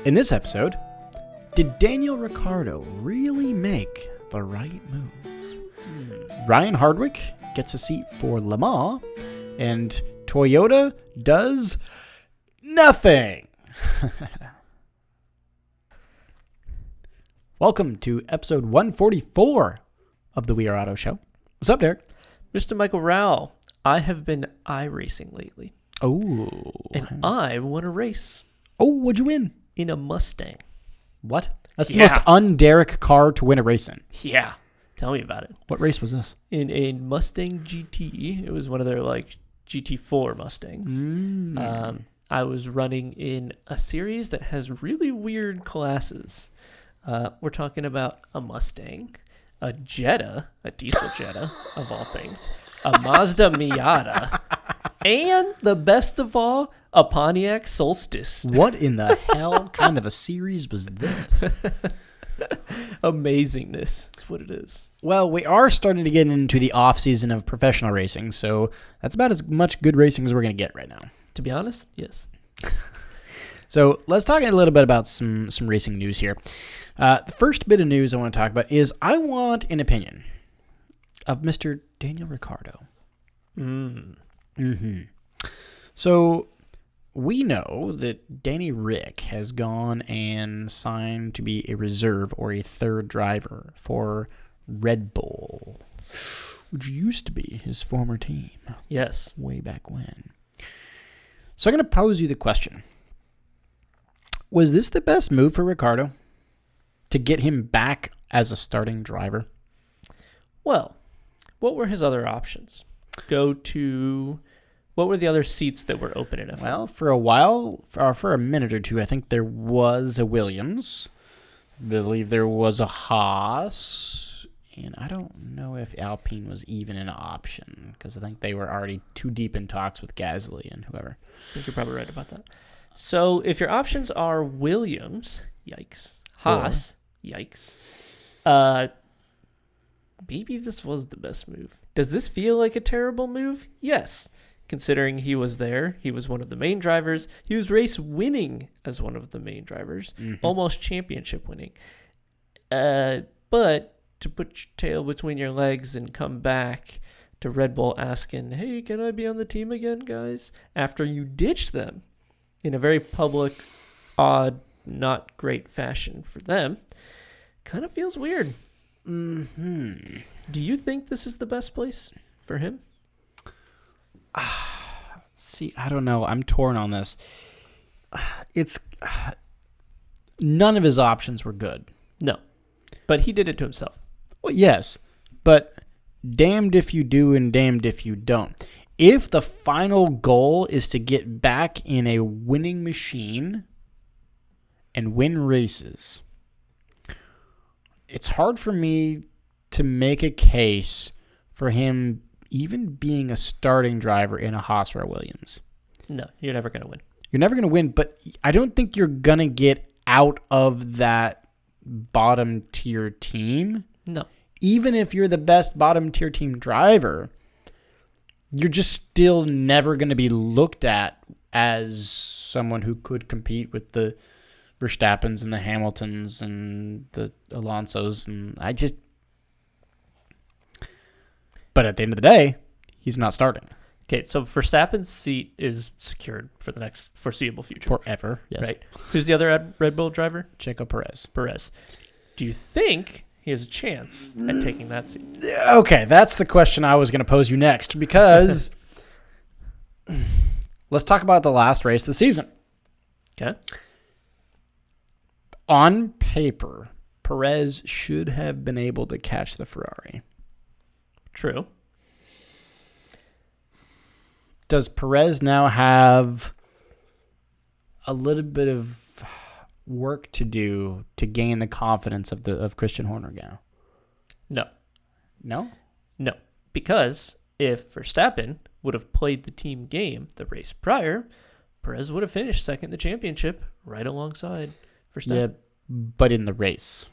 In this episode, did Daniel Ricciardo really make the right move? Ryan Hardwick gets a seat for Le Mans, and Toyota does nothing. Welcome to episode 144 of the We Are Auto Show. What's up, Derek? Mr. Michael Rowell, I have been iRacing lately. Oh. And I won a race. Oh, what'd you win? In a Mustang. What? That's the most un-Derek car to win a race in. Yeah. Tell me about it. What race was this? In a Mustang GT. It was one of their, GT4 Mustangs. I was running in a series that has really weird classes. We're talking about a Mustang, a Jetta, a diesel Jetta, of all things, a Mazda Miata, and the best of all, a Pontiac Solstice. What in the hell kind of a series was this? Amazingness is what it is. Well, we are starting to get into the off-season of professional racing, so that's about as much good racing as we're going to get right now. To be honest, yes. So let's talk a little bit about some racing news here. The first bit of news I want to talk about is I want an opinion of Mr. Daniel Ricciardo. So we know that Danny Rick has gone and signed to be a reserve or a third driver for Redbull, which used to be his former team. Yes. Way back when. So I'm going to pose you the question. Was this the best move for Ricciardo to get him back as a starting driver? Well, what were his other options? What were the other seats that were open in F1? Well, for a while, for a minute or two, I think there was a Williams. I believe there was a Haas. And I don't know if Alpine was even an option, because I think they were already too deep in talks with Gasly and whoever. I think you're probably right about that. So if your options are Williams, yikes. Haas, yikes. Maybe this was the best move. Does this feel like a terrible move? Yes. Considering he was there, he was one of the main drivers. He was race winning as one of the main drivers, almost championship winning. But to put your tail between your legs and come back to Red Bull asking, hey, can I be on the team again, guys? After you ditched them in a very public, odd, not great fashion for them, kind of feels weird. Do you think this is the best place for him? See, I don't know. I'm torn on this. None of his options were good. No, but he did it to himself. Well, yes, but damned if you do and damned if you don't. If the final goal is to get back in a winning machine and win races, it's hard for me to make a case for him even being a starting driver in a Haas or a Williams. No, you're never going to win. You're never going to win, but I don't think you're going to get out of that bottom tier team. No. Even if you're the best bottom tier team driver, you're just still never going to be looked at as someone who could compete with the Verstappens and the Hamiltons and the Alonsos. But at the end of the day, he's not starting. Okay, so Verstappen's seat is secured for the next foreseeable future. Forever, yes. Right. Who's the other Red Bull driver? Checo Perez. Perez. Do you think he has a chance at taking that seat? Okay, that's the question I was going to pose you next, because let's talk about the last race of the season. Okay. On paper, Perez should have been able to catch the Ferrari. True. Does Perez now have a little bit of work to do to gain the confidence of Christian Horner now? No. No? No. Because if Verstappen would have played the team game the race prior, Perez would have finished second in the championship right alongside Verstappen. Yeah, but in the race.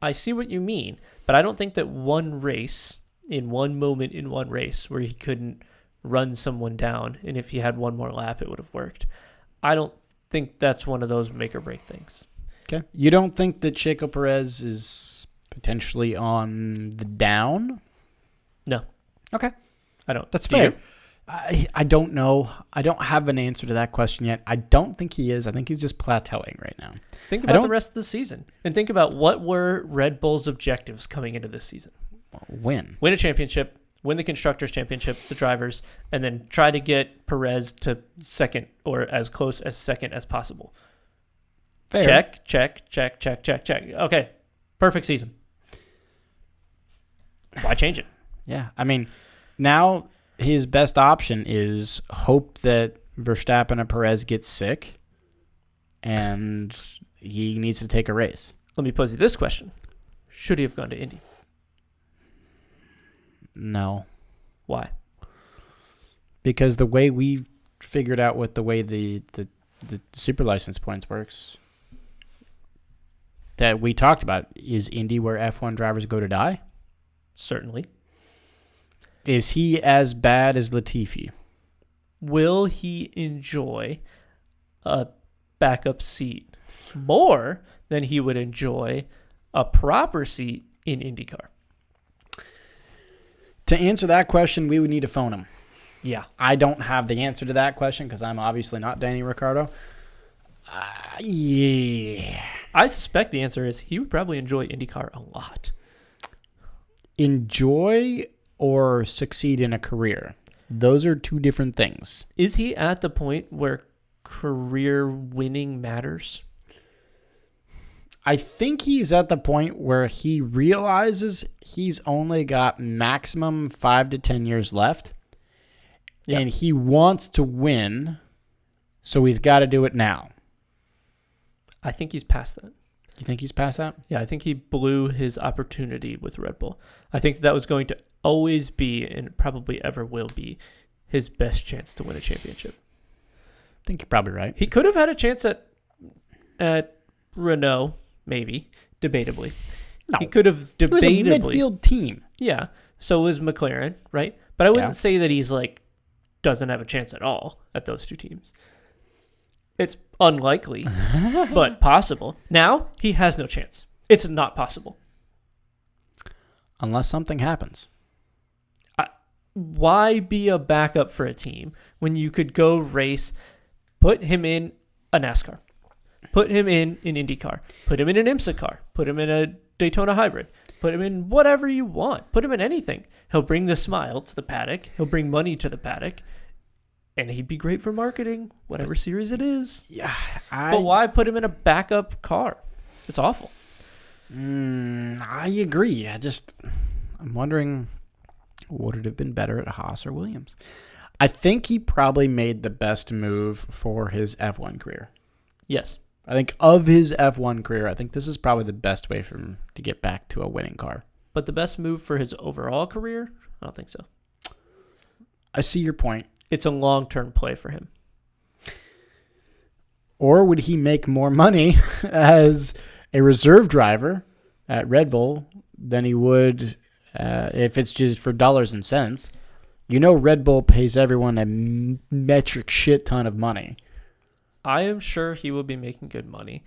I see what you mean, but I don't think that one race, in one moment in one race where he couldn't run someone down, and if he had one more lap, it would have worked. I don't think that's one of those make or break things. Okay. You don't think that Checo Perez is potentially on the down? No. Okay. I don't. That's Do fair. you? I don't know. I don't have an answer to that question yet. I don't think he is. I think he's just plateauing right now. Think about the rest of the season. And think about what were Red Bull's objectives coming into this season. Win a championship, win the Constructors' Championship, the drivers, and then try to get Perez to second or as close as second as possible. Fair. Check. Okay, perfect season. Why change it? Yeah. I mean, now his best option is hope that Verstappen and Perez get sick and he needs to take a race. Let me pose you this question. Should he have gone to Indy? No. Why? Because the way we figured out what the way the super license points works that we talked about, is Indy where F1 drivers go to die? Certainly. Is he as bad as Latifi? Will he enjoy a backup seat more than he would enjoy a proper seat in IndyCar? To answer that question, we would need to phone him. Yeah. I don't have the answer to that question because I'm obviously not Danny Ricciardo. Yeah. I suspect the answer is he would probably enjoy IndyCar a lot. Enjoy or succeed in a career. Those are two different things. Is he at the point where career winning matters? I think he's at the point where he realizes he's only got maximum 5 to 10 years left. Yep. And he wants to win, so he's got to do it now. I think he's past that. You think he's past that? Yeah, I think he blew his opportunity with Red Bull. I think that was going to always be, and probably ever will be, his best chance to win a championship. I think you're probably right. He could have had a chance at Renault, maybe, debatably. No. He could have debatably. It was a midfield team. Yeah, so was McLaren, right? But I wouldn't say that he's doesn't have a chance at all at those two teams. It's unlikely, but possible. Now, he has no chance. It's not possible. Unless something happens. Why be a backup for a team when you could go race, put him in a NASCAR, put him in an IndyCar, put him in an IMSA car, put him in a Daytona hybrid, put him in whatever you want, put him in anything. He'll bring the smile to the paddock. He'll bring money to the paddock. And he'd be great for marketing, whatever series it is. Yeah. But why put him in a backup car? It's awful. I agree. I'm wondering, would it have been better at Haas or Williams? I think he probably made the best move for his F1 career. Yes. I think of his F1 career, I think this is probably the best way for him to get back to a winning car. But the best move for his overall career? I don't think so. I see your point. It's a long-term play for him. Or would he make more money as a reserve driver at Red Bull than he would if it's just for dollars and cents? You know Red Bull pays everyone a metric shit ton of money. I am sure he will be making good money.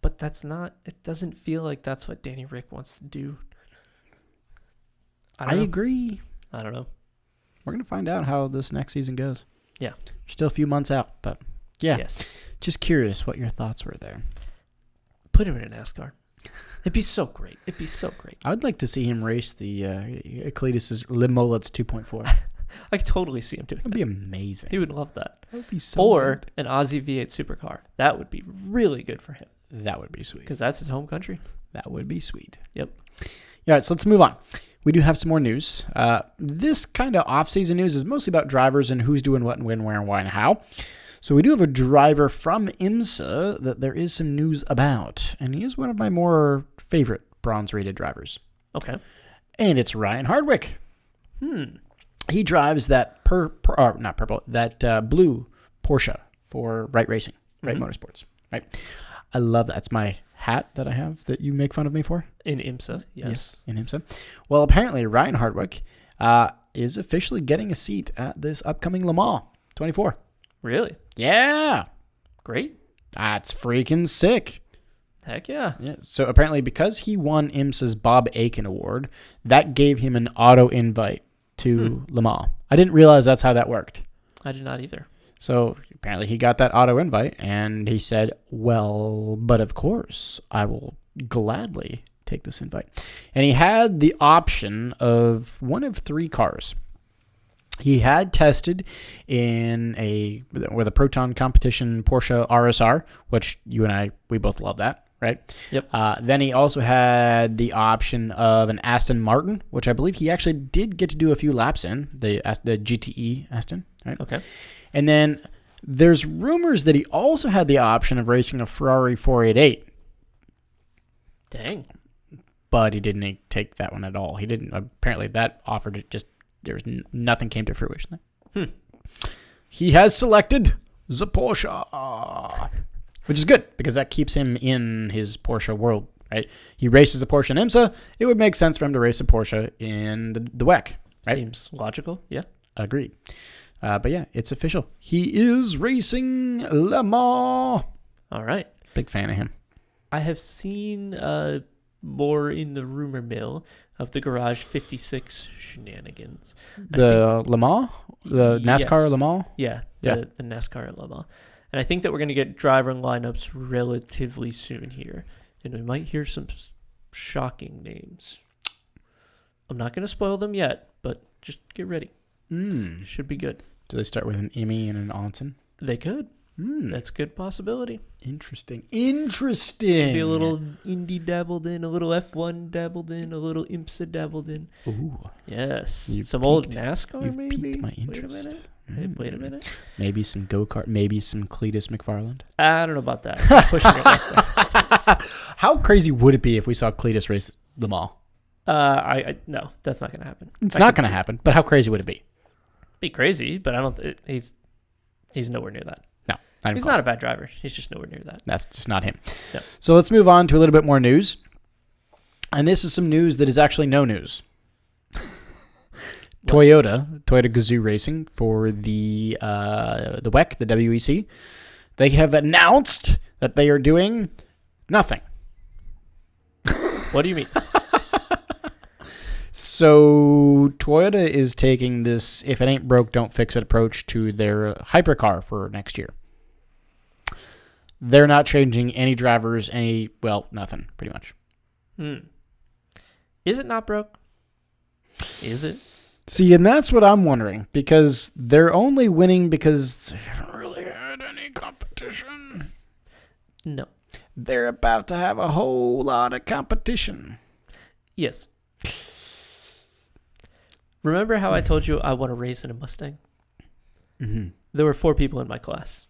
But it doesn't feel like that's what Danny Rick wants to do. I agree. I don't know. We're going to find out how this next season goes. Yeah. Still a few months out, but yeah. Yes. Just curious what your thoughts were there. Put him in a NASCAR. It'd be so great. I would like to see him race the Cletus's Limolets 2.4. I could totally see him doing that. That'd be amazing. He would love that. That would be so Or good. an Aussie V8 supercar. That would be really good for him. That would be sweet. Because that's his home country. That would be sweet. Yep. All right, so let's move on. We do have some more news. This kind of off-season news is mostly about drivers and who's doing what and when, where, and why, and how. So we do have a driver from IMSA that there is some news about, and he is one of my more favorite bronze-rated drivers. Okay. And it's Ryan Hardwick. He drives that blue Porsche for Wright Racing, Wright Motorsports. Right. I love that. It's my hat that I have that you make fun of me for. In IMSA, yes. In IMSA. Well, apparently Ryan Hardwick is officially getting a seat at this upcoming Le Mans 24. Really? Yeah. Great. That's freaking sick. Heck yeah. Yeah. So apparently, because he won IMSA's Bob Aiken Award, that gave him an auto invite to Le Mans. I didn't realize that's how that worked. I did not either. So apparently he got that auto invite, and he said, well, but of course, I will gladly take this invite. And he had the option of one of 3 cars. He had tested with a Proton competition Porsche RSR, which you and we both love that, right? Yep. Then he also had the option of an Aston Martin, which I believe he actually did get to do a few laps in, the GTE Aston, right? Okay. And then there's rumors that he also had the option of racing a Ferrari 488. Dang. But he didn't take that one at all. He didn't. Apparently, that offered just nothing came to fruition. He has selected the Porsche, which is good because that keeps him in his Porsche world, right? He races a Porsche in IMSA. It would make sense for him to race a Porsche in the WEC, right? Seems logical. Yeah. Agreed. But yeah, it's official. He is racing Le Mans. All right. Big fan of him. I have seen more in the rumor mill of the Garage 56 shenanigans. The Le Mans? The NASCAR yes. Le Mans? Yeah, the NASCAR Le Mans. And I think that we're going to get driver lineups relatively soon here. And we might hear some shocking names. I'm not going to spoil them yet, but just get ready. Should be good. Do they start with an Emmy and an Onsen? They could. That's a good possibility. Interesting. Maybe a little Indy dabbled in, a little F1 dabbled in, a little IMSA dabbled in. Ooh. Yes. Some old NASCAR, maybe? Piqued my interest. Wait a minute. Maybe some go-kart. Maybe some Cletus McFarland. I don't know about that. I'm pushing it back there. How crazy would it be if we saw Cletus race Le Mans? No, that's not going to happen. It's not going to happen, but how crazy would it be? Be crazy, but I don't. He's nowhere near that. No, he's not a bad driver. He's just nowhere near that. That's just not him. No. So let's move on to a little bit more news, and this is some news that is actually no news. Toyota Gazoo Racing for the WEC, the WEC, they have announced that they are doing nothing. What do you mean? So Toyota is taking this if it ain't broke, don't fix it approach to their hypercar for next year. They're not changing any drivers, nothing, pretty much. Is it not broke? Is it? See, and that's what I'm wondering, because they're only winning because they haven't really had any competition. No. They're about to have a whole lot of competition. Yes. Remember how I told you I want to race in a Mustang? Mm-hmm. There were 4 people in my class,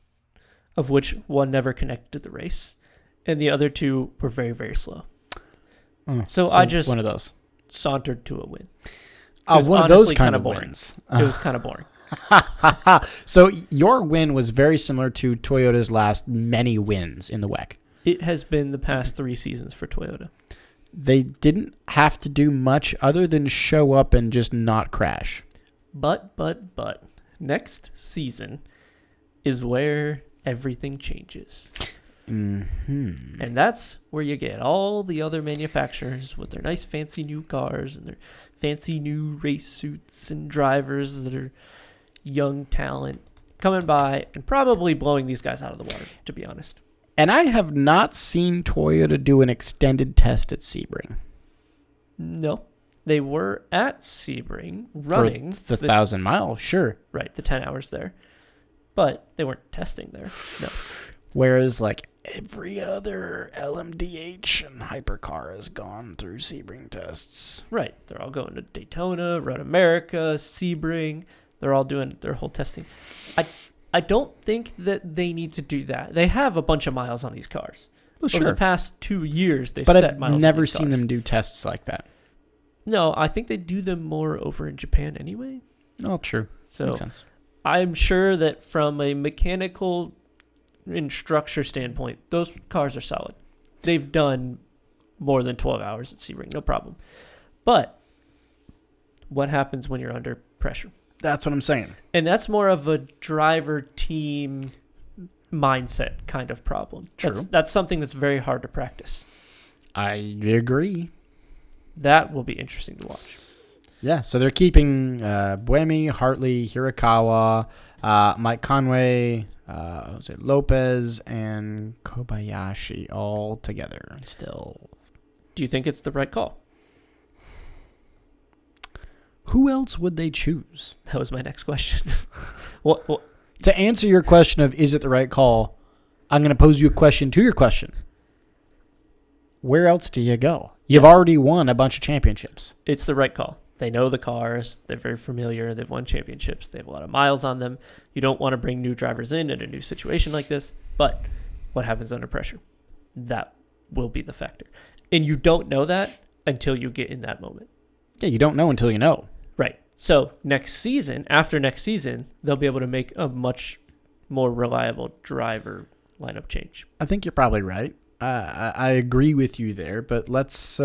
of which one never connected to the race, and the other 2 were very, very slow. So I just one of those sauntered to a win. One of those kind of boring. wins. It was kind of boring. So your win was very similar to Toyota's last many wins in the WEC. It has been the past 3 seasons for Toyota. They didn't have to do much other than show up and just not crash. But, next season is where everything changes. Mm-hmm. And that's where you get all the other manufacturers with their nice fancy new cars and their fancy new race suits and drivers that are young talent coming by and probably blowing these guys out of the water, to be honest. And I have not seen Toyota do an extended test at Sebring. No. They were at Sebring running. For the 1,000 miles, sure. Right, the 10 hours there. But they weren't testing there. No. Whereas, every other LMDH and hypercar has gone through Sebring tests. Right. They're all going to Daytona, Road America, Sebring. They're all doing their whole testing. I don't think that they need to do that. They have a bunch of miles on these cars. Well, sure. Over the past 2 years, they've set miles on these cars. But I've never seen them do tests like that. No, I think they do them more over in Japan anyway. Oh, true. So makes sense. I'm sure that from a mechanical and structure standpoint, those cars are solid. They've done more than 12 hours at Sebring, no problem. But what happens when you're under pressure? That's what I'm saying. And that's more of a driver team mindset kind of problem. True. That's something that's very hard to practice. I agree. That will be interesting to watch. Yeah, so they're keeping Buemi, Hartley, Hirakawa, Mike Conway, Jose Lopez, and Kobayashi all together still. Do you think it's the right call? Who else would they choose? That was my next question. What? To answer your question of is it the right call, I'm going to pose you a question to your question. Where else do you go? You've already won a bunch of championships. It's the right call. They know the cars. They're very familiar. They've won championships. They have a lot of miles on them. You don't want to bring new drivers in a new situation like this. But what happens under pressure? That will be the factor. And you don't know that until you get in that moment. Yeah, you don't know until you know. Right. So after next season, they'll be able to make a much more reliable driver lineup change. I think you're probably right. I agree with you there, but let's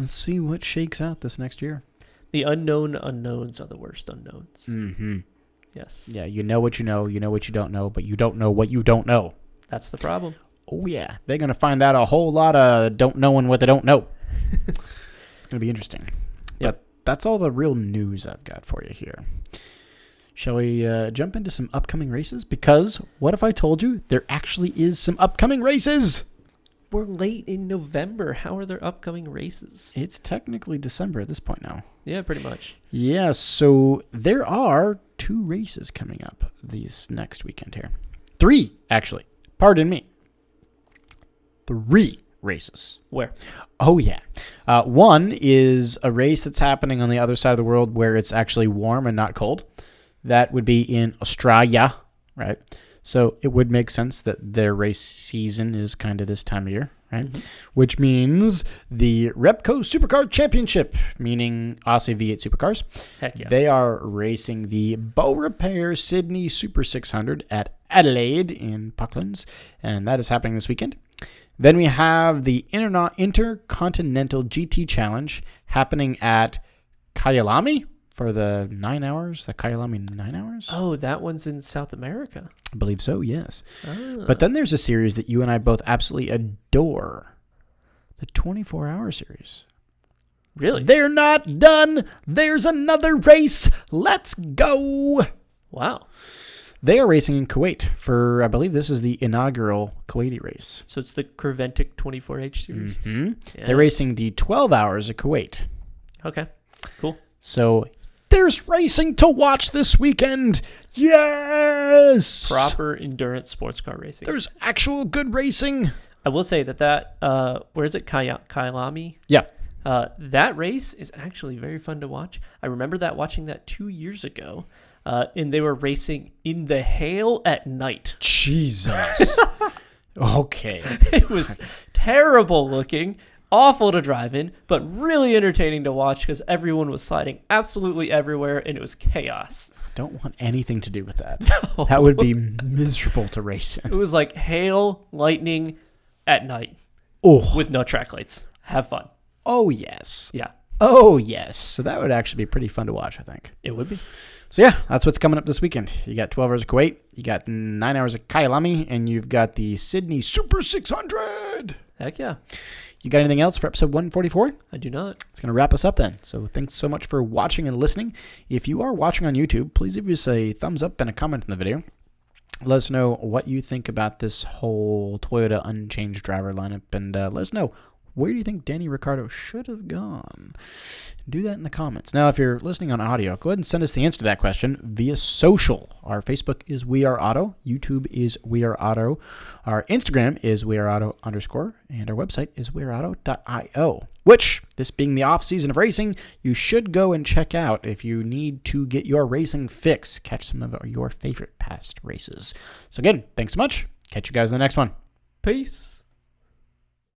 see what shakes out this next year. The unknown unknowns are the worst unknowns. Mm-hmm. Yes. Yeah, you know what you know what you don't know, but you don't know what you don't know. That's the problem. Oh, yeah. They're going to find out a whole lot of don't knowing what they don't know. It's going to be interesting. Yep. But that's all the real news I've got for you here. Shall we jump into some upcoming races? Because what if I told you there actually is some upcoming races? We're late in November. How are there upcoming races? It's technically December at this point now. Yeah, pretty much. Yeah, so there are 2 races coming up this next weekend here. 3, actually. Pardon me. 3 races. Where? Oh, yeah. One is a race that's happening on the other side of the world where it's actually warm and not cold. That would be in Australia, right? So it would make sense that their race season is kind of this time of year, right? Mm-hmm. Which means the Repco Supercar Championship, meaning Aussie V8 Supercars. Heck yeah. They are racing the Bow Repair Sydney Super 600 at Adelaide in Bucklands, and that is happening this weekend. Then we have the Intercontinental GT Challenge happening at Kyalami for the 9 hours, the Kyalami 9 hours. Oh, that one's in South America. I believe so, yes. But then there's a series that you and I both absolutely adore, the 24-hour series. Really? They're not done. There's another race. Let's go. Wow. They are racing in Kuwait for, I believe this is the inaugural Kuwaiti race. So it's the Creventic 24H series? Mm-hmm. Yes. They're racing the 12 hours of Kuwait. Okay, cool. So there's racing to watch this weekend. Yes! Proper endurance sports car racing. There's actual good racing. I will say that where is it? Kyalami? Yeah. That race is actually very fun to watch. I remember watching that 2 years ago. And they were racing in the hail at night. Jesus. Okay. It was terrible looking, awful to drive in, but really entertaining to watch because everyone was sliding absolutely everywhere and it was chaos. Don't want anything to do with that. No. That would be miserable to race in. It was like hail, lightning at night with no track lights. Have fun. Oh, yes. Yeah. Oh, yes. So that would actually be pretty fun to watch, I think. It would be. So, yeah, that's what's coming up this weekend. You got 12 hours of Kuwait, you got 9 hours of Kyalami, and you've got the Sydney Super 600. Heck yeah. You got anything else for episode 144? I do not. It's going to wrap us up then. So thanks so much for watching and listening. If you are watching on YouTube, please give us a thumbs up and a comment in the video. Let us know what you think about this whole Toyota Unchanged driver lineup, and let us know, where do you think Danny Ricciardo should have gone? Do that in the comments. Now, if you're listening on audio, go ahead and send us the answer to that question via social. Our Facebook is We Are Auto. YouTube is We Are Auto. Our Instagram is We Are Auto _ and our website is weareauto.io, which, this being the off season of racing, you should go and check out if you need to get your racing fix. Catch some of your favorite past races. So again, thanks so much. Catch you guys in the next one. Peace.